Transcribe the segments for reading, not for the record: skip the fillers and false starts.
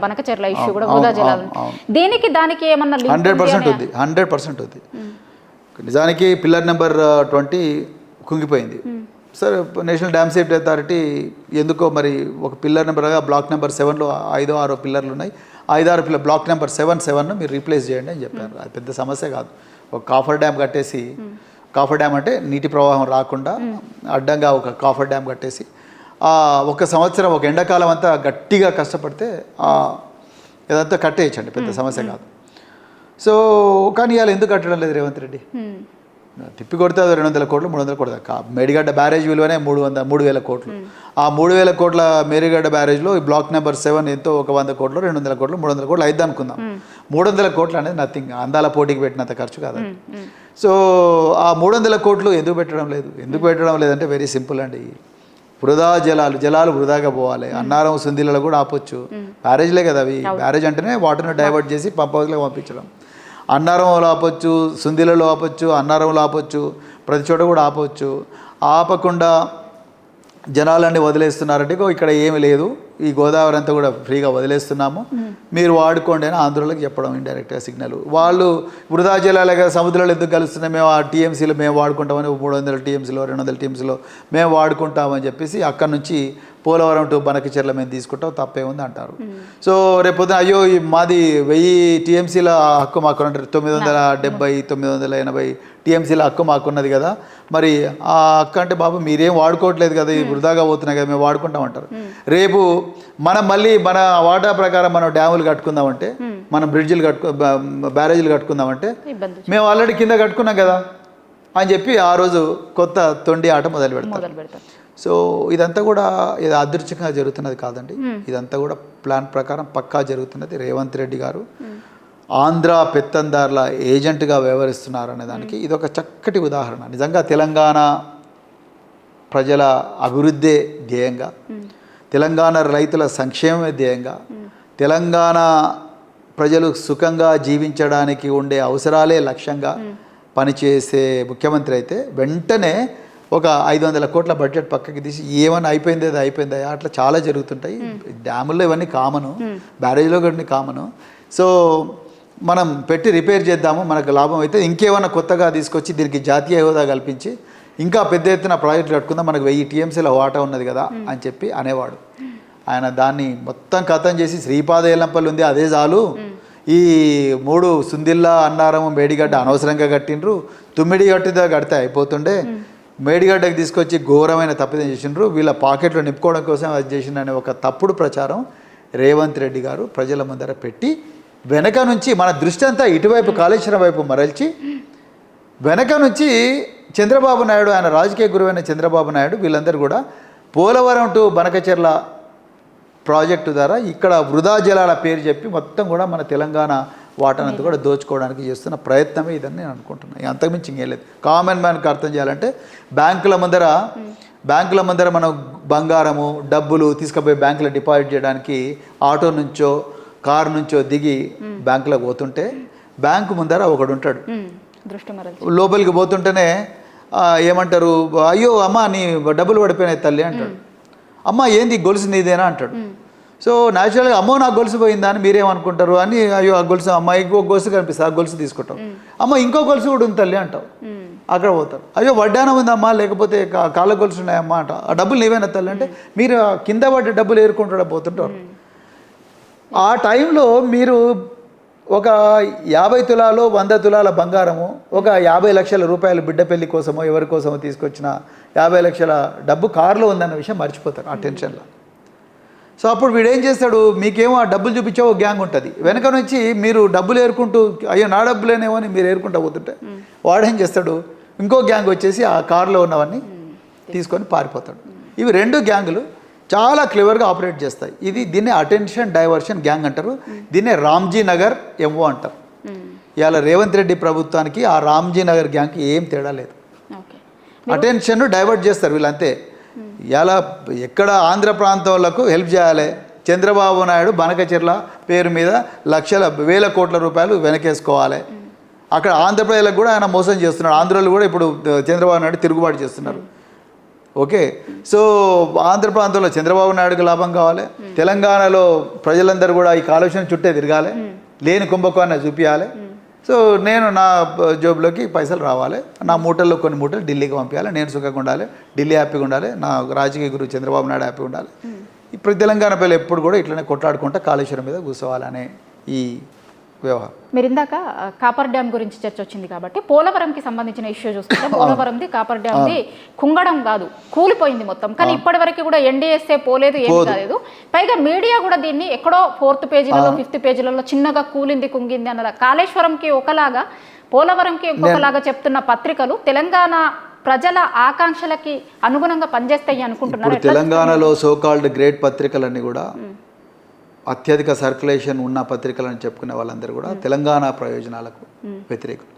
Banakacherla issue కూడా వృధా జలాలు దేనికి దానికి ఏమన్నా 100% ఉంది, 100% ఉంది. నిజానికి పిల్లర్ నెంబర్ 20 కుంగిపోయింది. సరే, నేషనల్ డ్యామ్ సేఫ్టీ అథారిటీ ఎందుకో మరి ఒక పిల్లర్ నెంబర్గా బ్లాక్ నెంబర్ 7లో 5-6 పిల్లర్లు ఉన్నాయి, 5-6 పిల్లర్ బ్లాక్ నెంబర్ 7 మీరు రీప్లేస్ చేయండి అని చెప్పారు. అది పెద్ద సమస్య కాదు. ఒక కాఫర్ డ్యామ్ కట్టేసి, కాఫర్ డ్యామ్ అంటే నీటి ప్రవాహం రాకుండా అడ్డంగా ఒక కాఫర్ డ్యామ్ కట్టేసి ఒక సంవత్సరం ఒక ఎండాకాలం అంతా గట్టిగా కష్టపడితే ఇదంతా కట్టేయచ్చండి, పెద్ద సమస్య కాదు. సో కానీ ఇవాళ ఎందుకు కట్టడం లేదు రేవంత్ రెడ్డి? తిప్పి కొడితే 200 కోట్లు 300 కోట్లు. మేడిగడ్డ బ్యారేజ్ విలువనే 3,000 కోట్లు. ఆ 3,000 కోట్ల మేడిగడ్డ బ్యారేజ్లో ఈ బ్లాక్ నెంబర్ 7 ఎంతో ఒక 100 కోట్లు 200 కోట్లు 300 కోట్లు అయిద్ది అనుకుందాం. 300 కోట్లు అనేది నథింగ్, అందాల పోటీకి పెట్టినంత ఖర్చు కాదు. సో ఆ 300 కోట్లు ఎందుకు పెట్టడం లేదు? ఎందుకు పెట్టడం లేదంటే వెరీ సింపుల్ అండి. వృధా జలాలు వృధాగా పోవాలి. అన్నారం సుందిలలో కూడా ఆపొచ్చు, బ్యారేజ్లే కదా అవి. బ్యారేజ్ అంటేనే వాటర్ని డైవర్ట్ చేసి పంప్ హౌస్లోకి పంపించడం. అన్నారంలో ఆపొచ్చు, సుందిలలో ఆపొచ్చు, అన్నారంలో ఆపొచ్చు, ప్రతి చోట కూడా ఆపొచ్చు. ఆపకుండా జనాలన్నీ వదిలేస్తున్నారంటే ఇక్కడ ఏమి లేదు, ఈ గోదావరి అంతా కూడా ఫ్రీగా వదిలేస్తున్నాము, మీరు వాడుకోండి అని ఆంధ్రులకు చెప్పడం ఇండైరెక్ట్గా సిగ్నల్. వాళ్ళు వృధా జలాలుగా సముద్రాలు ఎందుకు కలుస్తున్నాయి, మేము ఆ టీఎంసీలో మేము వాడుకుంటామని 300 టీఎంసీలో 200 టీఎంసీలో మేము వాడుకుంటామని చెప్పేసి అక్కడ నుంచి పోలవరం టు బనకచెర్ల మేము తీసుకుంటాం, తప్పే ఉంది అంటారు. సో రేపొద్దున అయ్యో మాది 1000 టీఎంసీల హక్కు మాకు అంటే 970 980 టీఎంసీల హక్కు మాకున్నది కదా, మరి ఆ హక్కు అంటే బాబు మీరేం వాడుకోవట్లేదు కదా, ఈ వృధాగా పోతున్నాయి కదా, మేము వాడుకుంటామంటారు. రేపు మనం మళ్ళీ మన వాటా ప్రకారం మనం డ్యాములు కట్టుకుందామంటే, మనం బ్రిడ్జిలు బ్యారేజీలు కట్టుకుందామంటే మేము ఆల్రెడీ కింద కట్టుకున్నాం కదా అని చెప్పి ఆ రోజు కొత్త తొండి ఆట మొదలు పెడతారు. సో ఇదంతా కూడా ఇది అదృష్టంగా జరుగుతున్నది కాదండి, ఇదంతా కూడా ప్లాన్ ప్రకారం పక్కా జరుగుతున్నది. రేవంత్ రెడ్డి గారు ఆంధ్ర పెత్తందారుల ఏజెంట్గా వ్యవహరిస్తున్నారు అనే దానికి ఇదొక చక్కటి ఉదాహరణ. నిజంగా తెలంగాణ ప్రజల అభివృద్ధే ధ్యేయంగా, తెలంగాణ రైతుల సంక్షేమమే ధ్యేయంగా, తెలంగాణ ప్రజలు సుఖంగా జీవించడానికి ఉండే అవసరాలే లక్ష్యంగా పనిచేసే ముఖ్యమంత్రి అయితే వెంటనే ఒక 500 కోట్ల బడ్జెట్ పక్కకి తీసి ఏమన్నా అయిపోయిందా అట్లా చాలా జరుగుతుంటాయి. డ్యాముల్లో ఇవన్నీ కామను, బ్యారేజ్లో ఇవన్నీ కామను. సో మనం పెట్టి రిపేర్ చేద్దాము, మనకు లాభం అయితే ఇంకేమన్నా కొత్తగా తీసుకొచ్చి దీనికి జాతీయ హోదా కల్పించి ఇంకా పెద్ద ఎత్తున ప్రాజెక్టులు కట్టుకుందాం, మనకు 1000 టీఎంసీల వాటా ఉన్నది కదా అని చెప్పి అనేవాడు. ఆయన దాన్ని మొత్తం ఖతం చేసి శ్రీపాద ఏలంపల్లి ఉంది అదే చాలు, ఈ 3 సుందిల్లా అన్నారం మేడిగడ్డ అనవసరంగా కట్టిండ్రు, తుమ్మిడి గట్టిదా కడితే అయిపోతుండే, మేడిగడ్డకి తీసుకొచ్చి ఘోరమైన తప్పిదం చేసిండ్రు, వీళ్ళ పాకెట్లో నింపుకోవడం కోసం అది చేసిండనే ఒక తప్పుడు ప్రచారం రేవంత్ రెడ్డి గారు ప్రజల ముందర పెట్టి వెనక నుంచి మన దృష్టి అంతా ఇటువైపు కాళేశ్వరం వైపు మరల్చి వెనక నుంచి చంద్రబాబు నాయుడు, ఆయన రాజకీయ గురువైన చంద్రబాబు నాయుడు వీళ్ళందరూ కూడా పోలవరం టు బనకచెర్ల ప్రాజెక్టు ద్వారా ఇక్కడ వృధా జలాల పేరు చెప్పి మొత్తం కూడా మన తెలంగాణ వాటనంతా కూడా దోచుకోవడానికి చేస్తున్న ప్రయత్నమే ఇదని నేను అనుకుంటున్నాను. అంతకుమించి ఇంకేం లేదు. కామన్ మ్యాన్కి అర్థం చేయాలంటే బ్యాంకుల ముందర మనం బంగారము డబ్బులు తీసుకుపోయి బ్యాంకులో డిపాజిట్ చేయడానికి ఆటో నుంచో కారు నుంచో దిగి బ్యాంకులోకి పోతుంటే బ్యాంకు ముందర ఒకడు ఉంటాడు, లోపలికి పోతుంటేనే ఏమంటారు, అయ్యో అమ్మ నీ డబ్బులు పడిపోయినాయి తల్లి అంటాడు, అమ్మ ఏంది గొలుసు నీదేనా అంటాడు. సో న్యాచురల్గా అమ్మో నాకు గొలుసు పోయిందా అని మీరేమనుకుంటారు అని, అయ్యో ఆ గొలుసు అమ్మ ఇంకో గొలుసు కనిపిస్తుంది ఆ గొలుసు తీసుకుంటాం, అమ్మ ఇంకో గొలుసు కూడా ఉంది తల్లి అంటావు, అక్కడ పోతారు. అయ్యో వడ్డానం ఉందమ్మా లేకపోతే కాళ్ళ గొలుసు ఉన్నాయమ్మా అంట, ఆ డబ్బులు నీవేనా తల్లి అంటే మీరు కింద పడ్డ డబ్బులు ఏరుకుంటూ పోతుంటారు. ఆ టైంలో మీరు ఒక 50 తులాలు 100 తులాల బంగారము, ఒక 50 లక్షల రూపాయలు బిడ్డ పెళ్లి కోసమో ఎవరి కోసమో తీసుకొచ్చిన 50 లక్షల డబ్బు కారులో ఉందన్న విషయం మర్చిపోతారు ఆ టెన్షన్లో. సో అప్పుడు వీడు ఏం చేస్తాడు, మీకేమో ఆ డబ్బులు చూపించే ఒక గ్యాంగ్ ఉంటుంది, వెనక నుంచి మీరు డబ్బులు ఏరుకుంటూ అయ్యో నా డబ్బులేనేమో అని మీరు ఏరుకుంటూ పోతుంటే వాడేం చేస్తాడు, ఇంకో గ్యాంగ్ వచ్చేసి ఆ కారులో ఉన్నవన్నీ తీసుకొని పారిపోతాడు. ఇవి 2 గ్యాంగులు చాలా క్లివర్గా ఆపరేట్ చేస్తాయి. దీన్నే అటెన్షన్ డైవర్షన్ గ్యాంగ్ అంటారు, దీన్నే రామ్జీ నగర్ ఎంఓ అంటారు. ఇవాళ రేవంత్ రెడ్డి ప్రభుత్వానికి ఆ రామ్జీ నగర్ గ్యాంగ్కి ఏం తేడా లేదు. అటెన్షన్ డైవర్ట్ చేస్తారు వీళ్ళంతే. ఇలా ఎక్కడ ఆంధ్ర ప్రాంతాలకు హెల్ప్ చేయాలి, చంద్రబాబు నాయుడు బనకచెర్ల పేరు మీద వేల కోట్ల రూపాయలు వెనకేసుకోవాలి, అక్కడ ఆంధ్రప్రదేశ్లకు కూడా ఆయన మోసం చేస్తున్నాడు, ఆంధ్రలో కూడా ఇప్పుడు చంద్రబాబు నాయుడు తిరుగుబాటు చేస్తున్నారు. ఓకే. సో ఆంధ్ర ప్రాంతంలో చంద్రబాబు నాయుడుకి లాభం కావాలి, తెలంగాణలో ప్రజలందరూ కూడా ఈ కాలుష్యం చుట్టే తిరగాలి, లేని కుంభకోణాన్ని చూపించాలి. సో నేను నా జోబులోకి పైసలు రావాలి, నా మూటల్లో కొన్ని మూటలు ఢిల్లీకి పంపించాలి, నేను సుఖంగా ఉండాలి, ఢిల్లీ హ్యాపీగా ఉండాలి, నా రాజకీయ గురువు చంద్రబాబు నాయుడు హ్యాపీగా ఉండాలి. ఇప్పుడు తెలంగాణ పిల్లలు ఎప్పుడు కూడా ఇట్లనే కొట్లాడుకుంటా కాళేశ్వరం మీద కూర్చోవాలనే ఈ వ్యవహారం. మీరు ఇందాక కాపర్ డ్యామ్ గురించి చర్చ వచ్చింది కాబట్టి పోలవరంకి సంబంధించిన ఇష్యూ చూస్తుంటే పోలవరంది కాపర్ డ్యామ్ది కుంగడం కాదు, కూలిపోయింది మొత్తం. కానీ ఇప్పటి వరకు కూడా ఎన్డీఎస్ఏ పోలేదు, ఏం కాలేదు. పైగా మీడియా కూడా దీన్ని ఎక్కడో 4th పేజీలలో 5th పేజీలలో చిన్నగా కూలింది కుంగింది అన్నది. కాళేశ్వరంకి ఒకలాగా పోలవరంకి ఇంకొకలాగా చెప్తున్న పత్రికలు తెలంగాణ ప్రజల ఆకాంక్షలకి అనుగుణంగా పనిచేస్తాయి అనుకుంటున్నారు. తెలంగాణలో సోకాల్డ్ గ్రేట్ పత్రికలన్నీ కూడా అత్యధిక సర్క్యులేషన్ ఉన్న పత్రికలను చెప్పుకునే వాళ్ళందరూ కూడా తెలంగాణ ప్రయోజనాలకు వ్యతిరేకులు.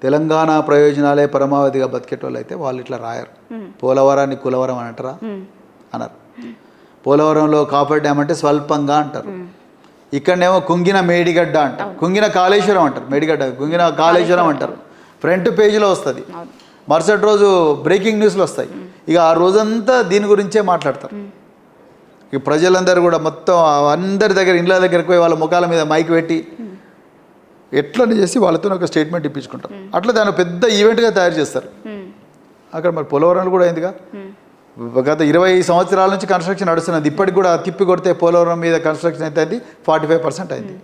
తెలంగాణ ప్రయోజనాలే పరమావధిగా బతికేటోళ్ళు అయితే వాళ్ళు ఇట్లా రాయరు. పోలవరాన్ని కులవరం అని అంటారా? అన్నారు. పోలవరంలో కాపర్ డ్యామ్ అంటే స్వల్పంగా అంటారు. ఇక్కడనేమో కుంగిన మేడిగడ్డ అంటారు, కుంగిన కాళేశ్వరం అంటారు, మేడిగడ్డ కుంగిన కాళేశ్వరం అంటారు. ఫ్రంట్ పేజీలో వస్తుంది, మరుసటి రోజు బ్రేకింగ్ న్యూస్లు వస్తాయి. ఇక ఆ రోజంతా దీని గురించే మాట్లాడతారు. ఈ ప్రజలందరూ కూడా మొత్తం అందరి దగ్గర ఇండ్ల దగ్గరికి పోయి వాళ్ళ ముఖాల మీద మైక్ పెట్టి ఎట్లని చేసి వాళ్ళతో ఒక స్టేట్మెంట్ ఇప్పించుకుంటారు. అట్లా దాన్ని పెద్ద ఈవెంట్గా తయారు చేస్తారు. అక్కడ మరి పోలవరంలో కూడా అయిందిగా, గత 20 సంవత్సరాల నుంచి కన్స్ట్రక్షన్ నడుస్తున్నది. ఇప్పటికి కూడా తిప్పి కొడితే పోలవరం మీద కన్స్ట్రక్షన్ అయితే అయింది 45% అయింది.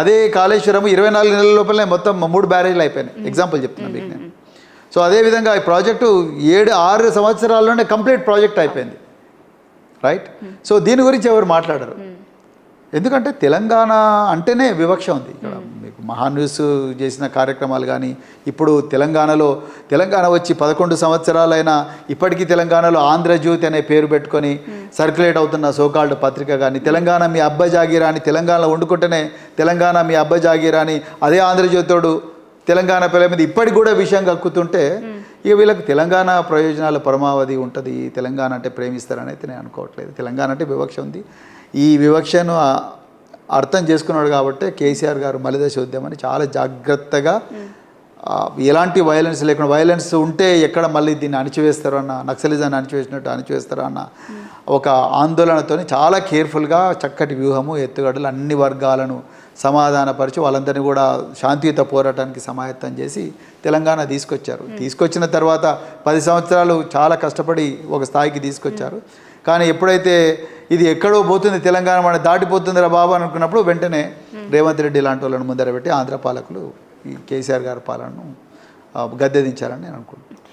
అదే కాళేశ్వరం 24 నెలల లోపలనే మొత్తం 3 బ్యారేజ్లు అయిపోయినాయి. ఎగ్జాంపుల్ చెప్తున్నాను మీకు నేను. సో అదేవిధంగా ఈ ప్రాజెక్టు 7-6 సంవత్సరాల్లోనే కంప్లీట్ ప్రాజెక్ట్ అయిపోయింది. రైట్. సో దీని గురించి ఎవరు మాట్లాడరు. ఎందుకంటే తెలంగాణ అంటేనే వివక్ష ఉంది. ఇక్కడ మీకు మహాన్యూస్ చేసిన కార్యక్రమాలు కానీ, ఇప్పుడు తెలంగాణ వచ్చి 11 సంవత్సరాలైనా ఇప్పటికీ తెలంగాణలో ఆంధ్రజ్యోతి అనే పేరు పెట్టుకొని సర్క్యులేట్ అవుతున్న సోకాల్డ్ పత్రిక కానీ, తెలంగాణ మీ అబ్బ జాగీరా అని తెలంగాణలో వండుకుంటేనే తెలంగాణ మీ అబ్బ జాగీరా అని అదే ఆంధ్రజ్యోతితోడు తెలంగాణ పిల్లల మీద ఇప్పటికి కూడా విషయం కక్కుతుంటే ఇక వీళ్ళకి తెలంగాణ ప్రయోజనాల పరమావధి ఉంటుంది, తెలంగాణ అంటే ప్రేమిస్తారని అయితే నేను అనుకోవట్లేదు. తెలంగాణ అంటే వివక్ష ఉంది. ఈ వివక్షను అర్థం చేసుకున్నాడు కాబట్టి కేసీఆర్ గారు మలిదశ ఉద్యమాన్ని చాలా జాగ్రత్తగా ఎలాంటి వైలెన్స్ లేకుండా, వైలెన్స్ ఉంటే ఎక్కడ మళ్ళీ దీన్ని అణిచివేస్తారో అన్న, నక్సలిజాన్ని అణిచివేసినట్టు అణిచివేస్తారో అన్న ఒక ఆందోళనతో చాలా కేర్ఫుల్గా చక్కటి వ్యూహము, ఎత్తుగడలు అన్ని వర్గాలను సమాధానపరిచి వాళ్ళందరినీ కూడా శాంతియుత పోరాటానికి సమాయత్తం చేసి తెలంగాణ తీసుకొచ్చారు. తీసుకొచ్చిన తర్వాత 10 సంవత్సరాలు చాలా కష్టపడి ఒక స్థాయికి తీసుకొచ్చారు. కానీ ఎప్పుడైతే ఇది ఎక్కడో పోతుంది, తెలంగాణ మన దాటిపోతుందిరా బాబు అనుకున్నప్పుడు వెంటనే రేవంత్ రెడ్డి లాంటి వాళ్ళని ముందర పెట్టి ఆంధ్ర పాలకులు ఈ కేసీఆర్ గారి పాలనను గద్దెదించారని నేను అనుకుంటున్నాను.